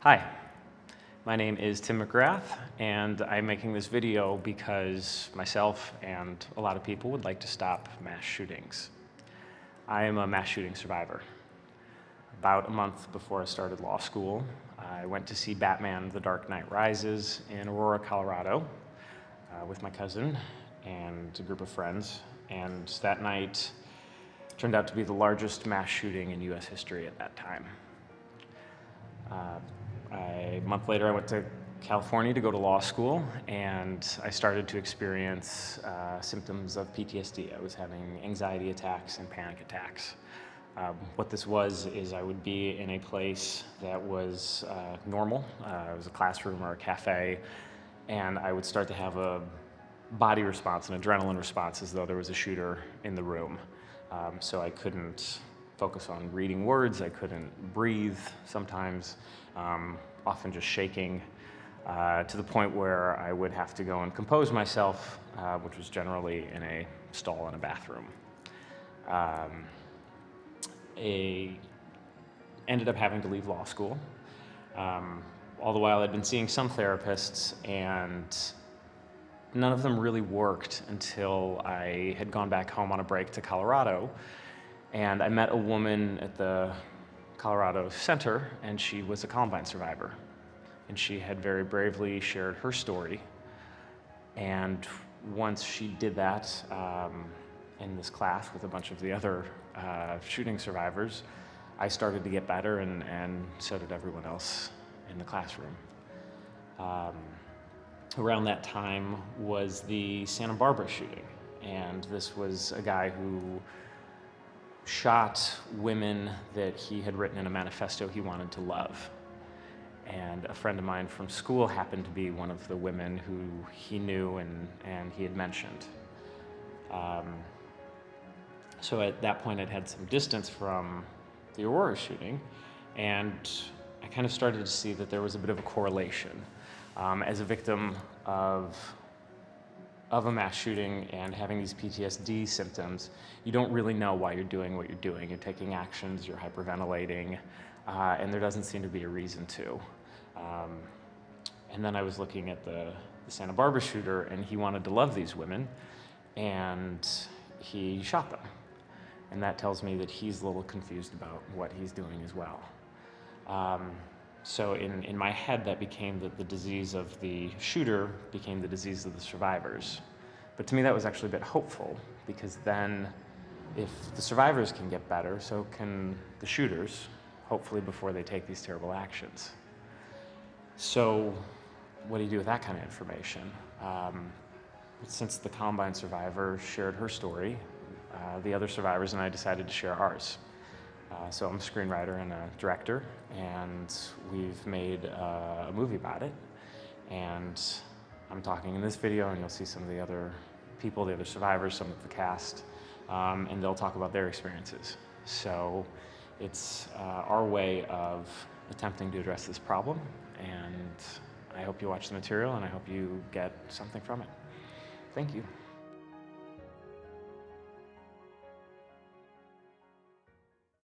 Hi, my name is Tim McGrath, and I'm making this video because myself and a lot of people would like to stop mass shootings. I am a mass shooting survivor. About a month before I started law school, I went to see Batman: The Dark Knight Rises in Aurora, Colorado, with my cousin and a group of friends, and that night turned out to be the largest mass shooting in US history at that time. A month later, I went to California to go to law school, and I started to experience symptoms of PTSD. I was having anxiety attacks and panic attacks. What this was is I would be in a place that was normal. It was a classroom or a cafe, and I would start to have a body response, an adrenaline response, as though there was a shooter in the room. So I couldn't focus on reading words, I couldn't breathe sometimes, often just shaking, to the point where I would have to go and compose myself, which was generally in a stall in a bathroom. I ended up having to leave law school. All the while I'd been seeing some therapists, and none of them really worked until I had gone back home on a break to Colorado. And I met a woman at the Colorado Center, and she was a Columbine survivor. And she had very bravely shared her story. And once she did that in this class with a bunch of the other shooting survivors, I started to get better, and so did everyone else in the classroom. Around that time was the Santa Barbara shooting. And this was a guy who shot women that he had written in a manifesto he wanted to love. And a friend of mine from school happened to be one of the women who he knew and he had mentioned. So at that point I'd had some distance from the Aurora shooting, and I kind of started to see that there was a bit of a correlation. As a victim of a mass shooting and having these PTSD symptoms, you don't really know why you're doing what you're doing. You're taking actions, you're hyperventilating, and there doesn't seem to be a reason to. And then I was looking at the Santa Barbara shooter, and he wanted to love these women, and he shot them. And that tells me that he's a little confused about what he's doing as well. So in my head, that became that the disease of the shooter became the disease of the survivors. But to me, that was actually a bit hopeful, because then if the survivors can get better, so can the shooters, hopefully before they take these terrible actions. So what do you do with that kind of information? Since the Columbine survivor shared her story, the other survivors and I decided to share ours. So I'm a screenwriter and a director, and we've made a movie about it. And I'm talking in this video, and you'll see some of the other people, the other survivors, some of the cast, and they'll talk about their experiences. So it's our way of attempting to address this problem, and I hope you watch the material, and I hope you get something from it. Thank you.